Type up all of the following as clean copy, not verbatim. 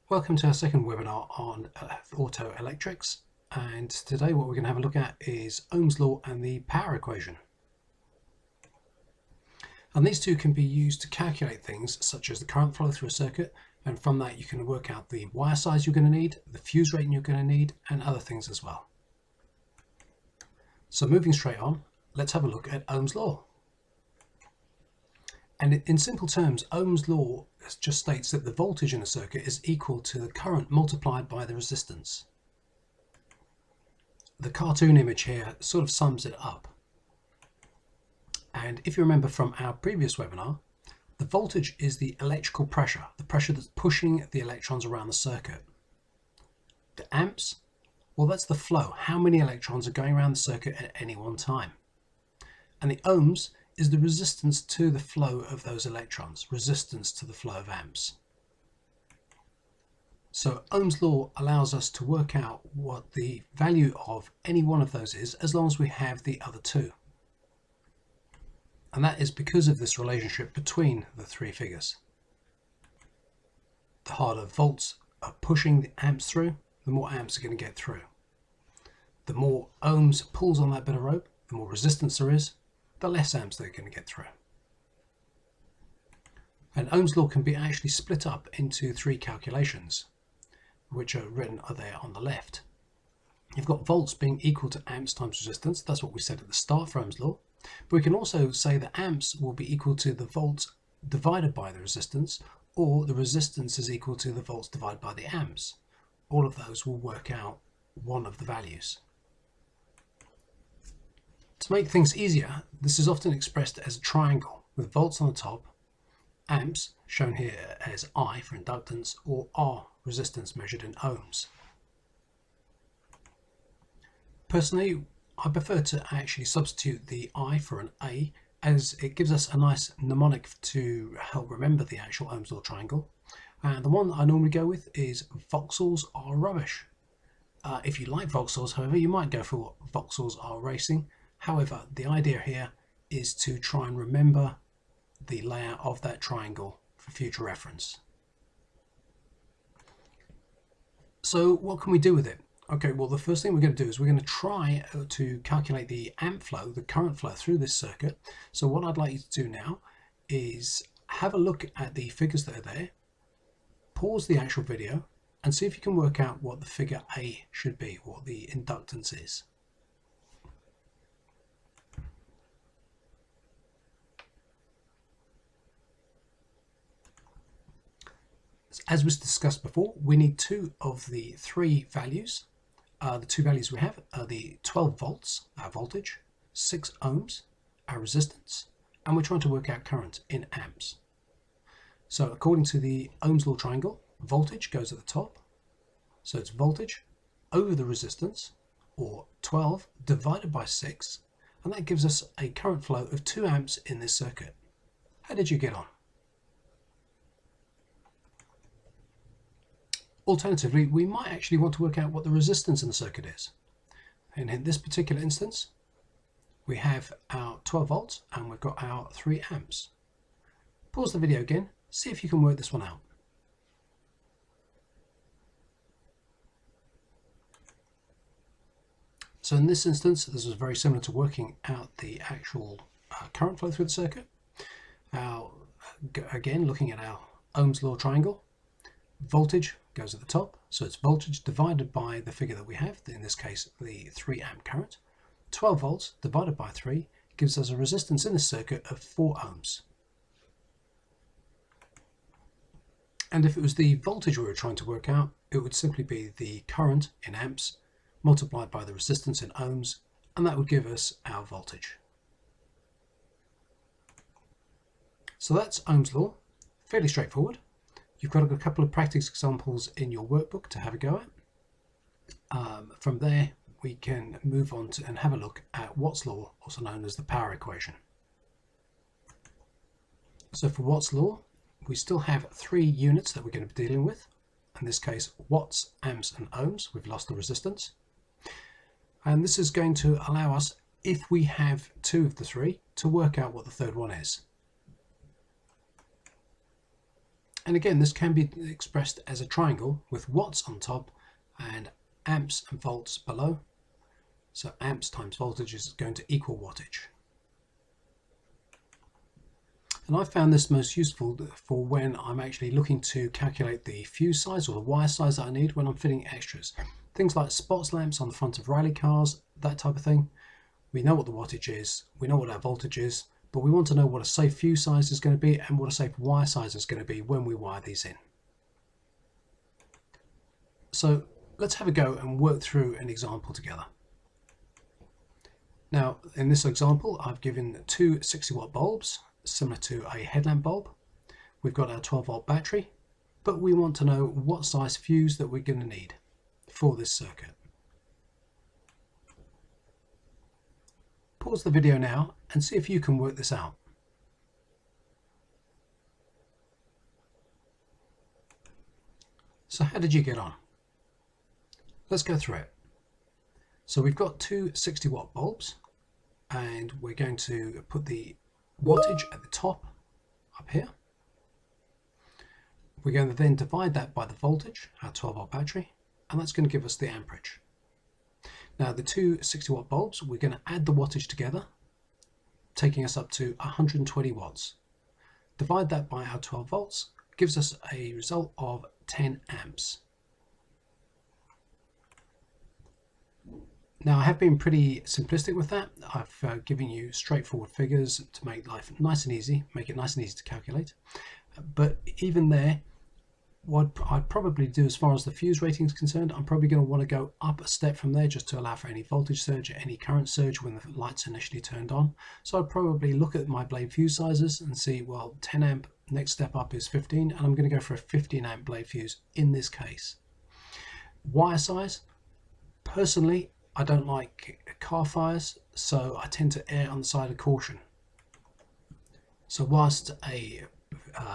Welcome to our second webinar on auto electrics, and today what we're going to have a look at is Ohm's law and the power equation. And these two can be used to calculate things such as the current flow through a circuit, and from that you can work out the wire size you're going to need, the fuse rating you're going to need, and other things as well. So moving straight on, let's have a look at Ohm's law. And in simple terms, Ohm's law just states that the voltage in a circuit is equal to the current multiplied by the resistance. The cartoon image here sort of sums it up. And if you remember from our previous webinar, the voltage is the electrical pressure, the pressure that's pushing the electrons around the circuit. The amps, well, that's the flow, how many electrons are going around the circuit at any one time. And the ohms is the resistance to the flow of those electrons, resistance to the flow of amps. So Ohm's law allows us to work out what the value of any one of those is as long as we have the other two. And that is because of this relationship between the three figures. The harder volts are pushing the amps through, the more amps are going to get through. The more ohms pulls on that bit of rope, the more resistance there is, the less amps they're going to get through. And Ohm's law can be actually split up into three calculations, which are written there on the left. You've got volts being equal to amps times resistance. That's what we said at the start for Ohm's law. But we can also say that amps will be equal to the volts divided by the resistance, or the resistance is equal to the volts divided by the amps. All of those will work out one of the values. To make things easier, this is often expressed as a triangle with volts on the top, amps shown here as I for inductance, or R resistance measured in ohms. Personally, I prefer to actually substitute the I for an A, as it gives us a nice mnemonic to help remember the actual Ohm's law triangle. And the one I normally go with is voxels are rubbish. If you like voxels, however, you might go for voxels are racing. However, the idea here is to try and remember the layout of that triangle for future reference. So what can we do with it? Okay, well, the first thing we're going to do is we're going to try to calculate the amp flow, the current flow through this circuit. So what I'd like you to do now is have a look at the figures that are there, pause the actual video, and see if you can work out what the figure A should be, what the inductance is. As was discussed before, we need two of the three values. The two values we have are the 12 volts, our voltage, 6 ohms, our resistance, and we're trying to work out current in amps. So according to the Ohm's law triangle, voltage goes at the top. So it's voltage over the resistance, or 12 divided by 6, and that gives us a current flow of 2 amps in this circuit. How did you get on? Alternatively, we might actually want to work out what the resistance in the circuit is. And in this particular instance, we have our 12 volts and we've got our 3 amps. Pause the video again, see if you can work this one out. So in this instance, this is very similar to working out the actual current flow through the circuit. Again, looking at our Ohm's law triangle, voltage goes at the top, so it's voltage divided by the figure that we have, in this case the 3 amp current. 12 volts divided by 3 gives us a resistance in this circuit of 4 ohms. And if it was the voltage we were trying to work out, it would simply be the current in amps multiplied by the resistance in ohms, and that would give us our voltage. So that's Ohm's law, fairly straightforward. You've got a couple of practice examples in your workbook to have a go at. From there, we can move on to and have a look at Watt's law, also known as the power equation. So for Watt's law, we still have 3 units that we're going to be dealing with. In this case, watts, amps, and ohms. We've lost the resistance. And this is going to allow us, if we have 2 of the 3, to work out what the third one is. And again, this can be expressed as a triangle with watts on top and amps and volts below. So amps times voltage is going to equal wattage. And I found this most useful for when I'm actually looking to calculate the fuse size or the wire size that I need when I'm fitting extras. Things like spots lamps on the front of rally cars, that type of thing. We know what the wattage is, we know what our voltage is, but we want to know what a safe fuse size is going to be and what a safe wire size is going to be when we wire these in. So let's have a go and work through an example together. Now, in this example, I've given two 60-watt bulbs, similar to a headlamp bulb. We've got our 12-volt battery, but we want to know what size fuse that we're going to need for this circuit. Pause the video now and see if you can work this out. So how did you get on? Let's go through it. So we've got two 60-watt bulbs, and we're going to put the wattage at the top up here. We're going to then divide that by the voltage, our 12-volt battery, and that's going to give us the amperage. Now the two 60-watt bulbs, we're going to add the wattage together, taking us up to 120 watts. Divide that by our 12 volts, gives us a result of 10 amps. Now I have been pretty simplistic with that. I've given you straightforward figures to make life nice and easy, make it nice and easy to calculate. But even there, what I'd probably do as far as the fuse rating is concerned, I'm probably going to want to go up a step from there just to allow for any voltage surge or any current surge when the lights initially turned on. So I'd probably look at my blade fuse sizes and see, well, 10 amp, next step up is 15, and I'm going to go for a 15 amp blade fuse in this case. Wire size, personally, I don't like car fires, so I tend to err on the side of caution. So whilst a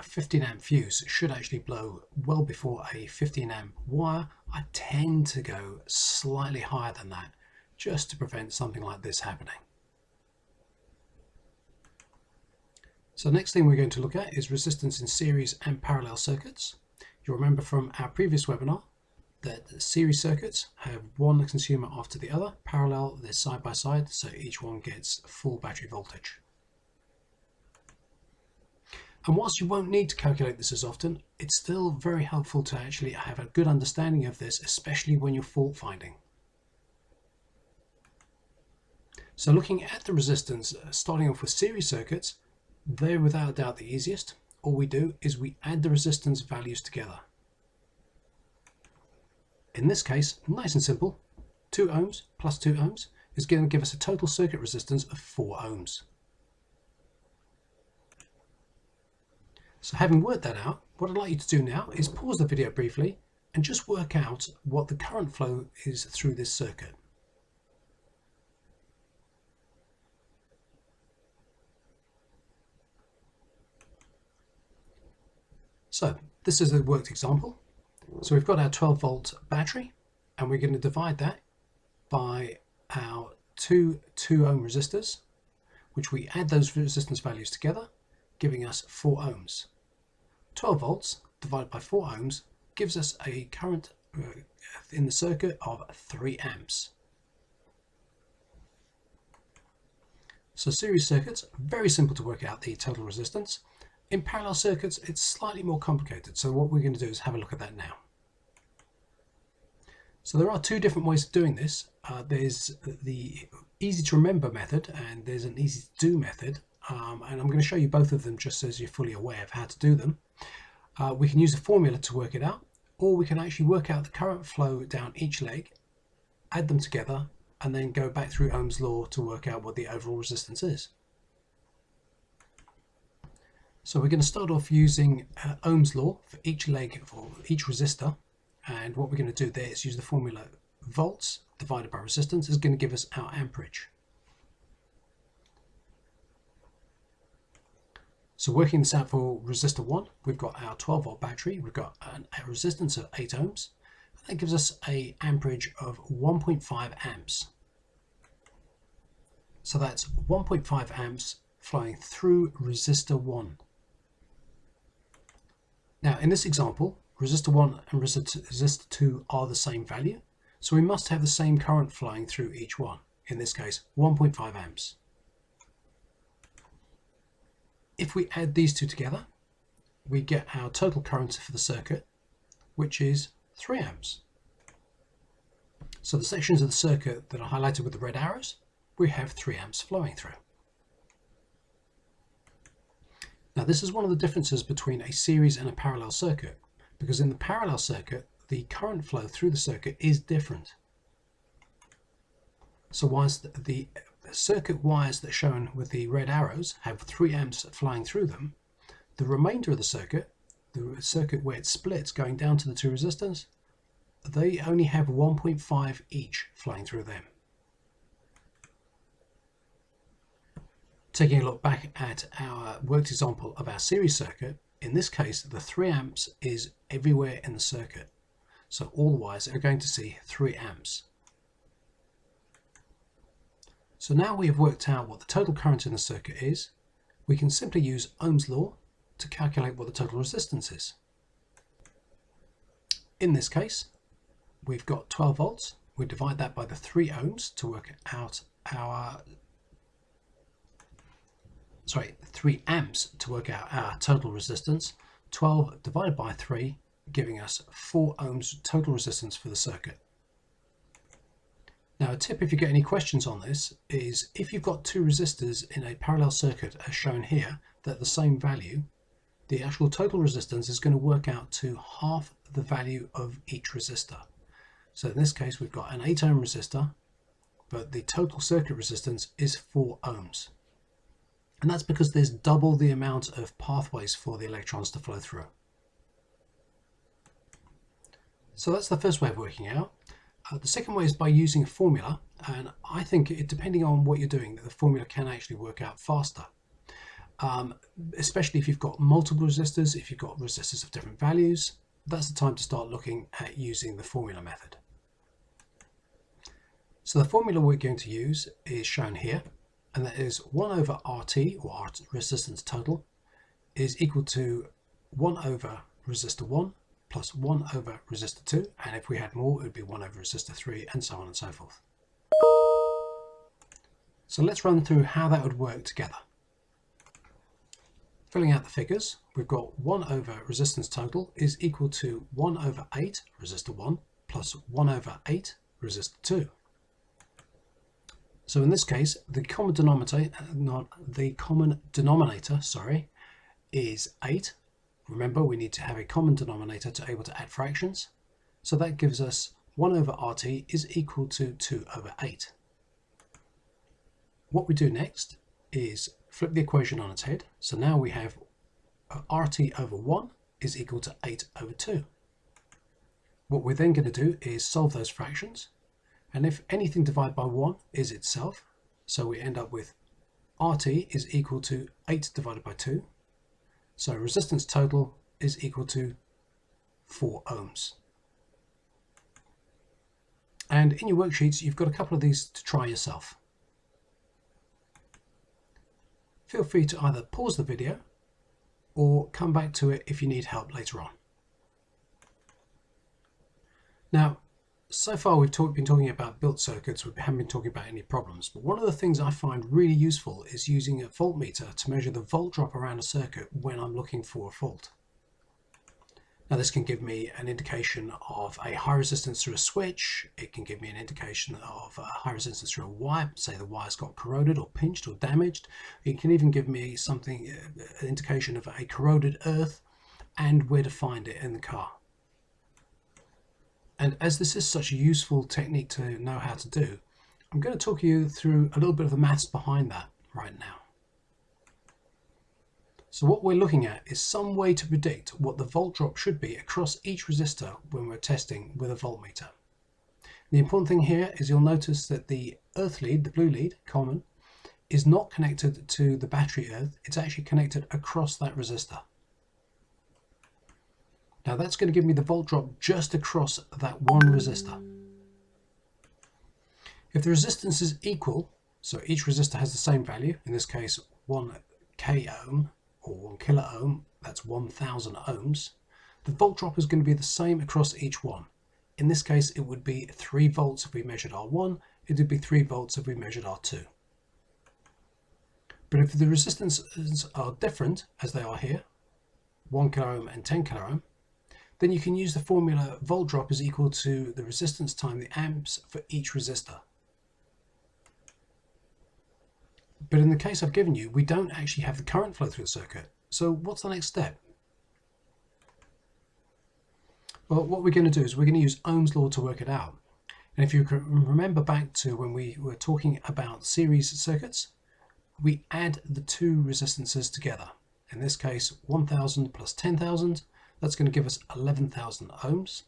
15 amp fuse should actually blow well before a 15 amp wire, I tend to go slightly higher than that just to prevent something like this happening. So the next thing we're going to look at is resistance in series and parallel circuits. You'll remember from our previous webinar that series circuits have one consumer after the other. Parallel, they're side by side, so each one gets full battery voltage. And whilst you won't need to calculate this as often, it's still very helpful to actually have a good understanding of this, especially when you're fault finding. So looking at the resistance, starting off with series circuits, they're without a doubt the easiest. All we do is we add the resistance values together. In this case, nice and simple, 2 ohms plus 2 ohms is going to give us a total circuit resistance of 4 ohms. So having worked that out, what I'd like you to do now is pause the video briefly and just work out what the current flow is through this circuit. So this is a worked example. So we've got our 12-volt battery, and we're going to divide that by our two 2-ohm resistors, which we add those resistance values together, giving us 4 ohms. 12 volts divided by 4 ohms gives us a current in the circuit of 3 amps. So series circuits, very simple to work out the total resistance. In parallel circuits, it's slightly more complicated. So what we're going to do is have a look at that now. So there are two different ways of doing this. There's the easy to remember method and there's an easy to do method. And I'm going to show you both of them just so you're fully aware of how to do them. We can use a formula to work it out, or we can actually work out the current flow down each leg, add them together, and then go back through Ohm's law to work out what the overall resistance is. So we're going to start off using Ohm's law for each leg for each resistor, and what we're going to do there is use the formula volts divided by resistance is going to give us our amperage. So working this out for resistor 1, we've got our 12-volt battery, we've got a resistance of 8 ohms, and that gives us an amperage of 1.5 amps. So that's 1.5 amps flowing through resistor 1. Now in this example, resistor 1 and resistor 2 are the same value, so we must have the same current flowing through each one, in this case 1.5 amps. If we add these two together, we get our total current for the circuit, which is 3 amps. So the sections of the circuit that are highlighted with the red arrows, we have 3 amps flowing through. Now this is one of the differences between a series and a parallel circuit, because in the parallel circuit, the current flow through the circuit is different. So whilst the circuit wires that are shown with the red arrows have 3 amps flowing through them, the remainder of the circuit where it splits going down to the two resistors, they only have 1.5 each flowing through them. Taking a look back at our worked example of our series circuit, in this case the 3 amps is everywhere in the circuit. So all the wires are going to see 3 amps. So now we have worked out what the total current in the circuit is, we can simply use Ohm's law to calculate what the total resistance is. In this case, we've got 12 volts. We divide that by the 3 ohms to work out our 3 amps to work out our total resistance. 12 divided by 3 giving us 4 ohms total resistance for the circuit. Now a tip if you get any questions on this is if you've got two resistors in a parallel circuit as shown here that are the same value, the actual total resistance is going to work out to half the value of each resistor. So in this case we've got an 8 ohm resistor, but the total circuit resistance is 4 ohms. And that's because there's double the amount of pathways for the electrons to flow through. So that's the first way of working out. The second way is by using a formula, and I think depending on what you're doing, the formula can actually work out faster. Especially if you've got multiple resistors, if you've got resistors of different values, that's the time to start looking at using the formula method. So the formula we're going to use is shown here, and that is 1 over RT, or R resistance total, is equal to 1 over resistor 1 plus 1 over resistor 2, and if we had more it would be 1 over resistor 3, and so on and so forth. So let's run through how that would work together. Filling out the figures, we've got 1 over resistance total is equal to 1 over 8 resistor 1 plus 1 over 8 resistor 2. So in this case, the common denominator, is 8. Remember, we need to have a common denominator to be able to add fractions. So that gives us 1 over RT is equal to 2 over 8. What we do next is flip the equation on its head. So now we have RT over 1 is equal to 8 over 2. What we're then going to do is solve those fractions. And if anything divided by 1 is itself, so we end up with RT is equal to 8 divided by 2. So resistance total is equal to 4 ohms. And in your worksheets, you've got a couple of these to try yourself. Feel free to either pause the video or come back to it if you need help later on. Now, so far we've been talking about built circuits, we haven't been talking about any problems, but one of the things I find really useful is using a voltmeter to measure the volt drop around a circuit when I'm looking for a fault. Now this can give me an indication of a high resistance through a switch, it can give me an indication of a high resistance through a wire, say the wire's got corroded or pinched or damaged. It can even give me an indication of a corroded earth and where to find it in the car. And as this is such a useful technique to know how to do, I'm going to talk you through a little bit of the maths behind that right now. So what we're looking at is some way to predict what the volt drop should be across each resistor when we're testing with a voltmeter. The important thing here is you'll notice that the earth lead, the blue lead, common, is not connected to the battery earth, it's actually connected across that resistor. Now that's going to give me the volt drop just across that one resistor. If the resistance is equal, so each resistor has the same value, in this case 1 k ohm or 1 kilo ohm, that's 1000 ohms. the volt drop is going to be the same across each one. In this case, it would be 3 volts if we measured R1, it would be 3 volts if we measured R2. But if the resistances are different, as they are here, 1 kilo ohm and 10 kilo ohm, then you can use the formula volt drop is equal to the resistance times the amps for each resistor. But in the case I've given you, we don't actually have the current flow through the circuit. So what's the next step? Well, what we're going to do is we're going to use Ohm's law to work it out. And if you can remember back to when we were talking about series circuits, we add the two resistances together. In this case, 1000 plus 10,000, that's going to give us 11,000 ohms.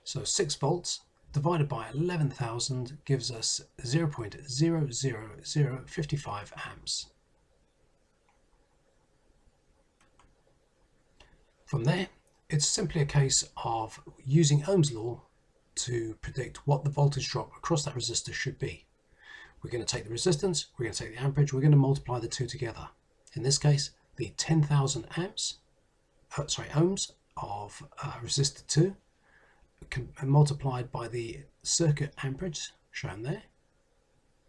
So 6 volts divided by 11,000 gives us 0.00055 amps. From there, it's simply a case of using Ohm's law to predict what the voltage drop across that resistor should be. We're going to take the resistance, we're going to take the amperage, we're going to multiply the two together. In this case, the 10,000 ohms of resistor 2 multiplied by the circuit amperage shown there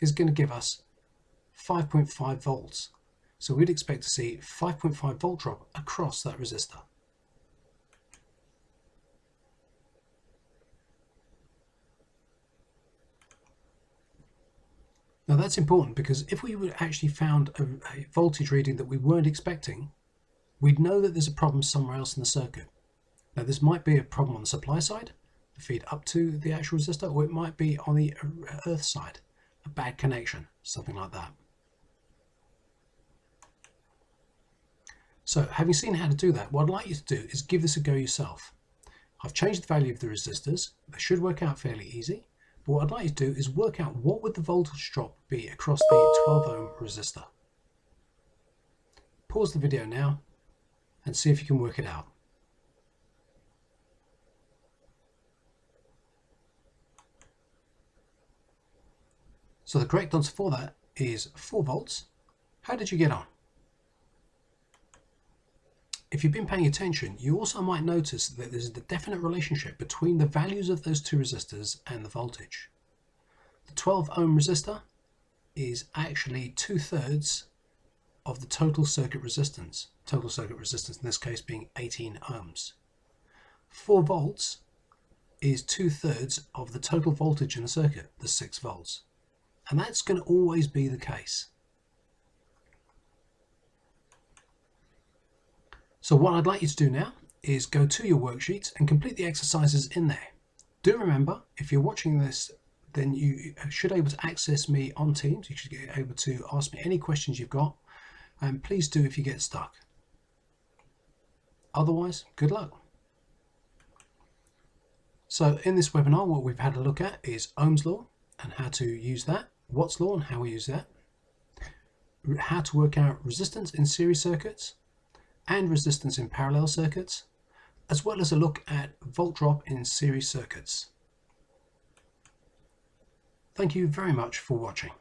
is going to give us 5.5 volts. So we'd expect to see 5.5 volt drop across that resistor. Now that's important because if we would actually found a voltage reading that we weren't expecting, we'd know that there's a problem somewhere else in the circuit. Now this might be a problem on the supply side, the feed up to the actual resistor, or it might be on the earth side, a bad connection, something like that. So having seen how to do that, what I'd like you to do is give this a go yourself. I've changed the value of the resistors. They should work out fairly easy. But what I'd like you to do is work out what would the voltage drop be across the 12 ohm resistor. Pause the video now and see if you can work it out. So the correct answer for that is 4 volts. How did you get on? If you've been paying attention, you also might notice that there's a definite relationship between the values of those two resistors and the voltage. The 12 ohm resistor is actually 2/3 of the total circuit resistance. Total circuit resistance in this case being 18 ohms. 4 volts is 2/3 of the total voltage in the circuit, the 6 volts. And that's going to always be the case. So what I'd like you to do now is go to your worksheets and complete the exercises in there. Do remember, if you're watching this, then you should be able to access me on Teams. You should be able to ask me any questions you've got, and please do if you get stuck. Otherwise, good luck. So in this webinar, what we've had a look at is Ohm's law and how to use that, Watt's law and how we use that, how to work out resistance in series circuits, and resistance in parallel circuits, as well as a look at volt drop in series circuits. Thank you very much for watching.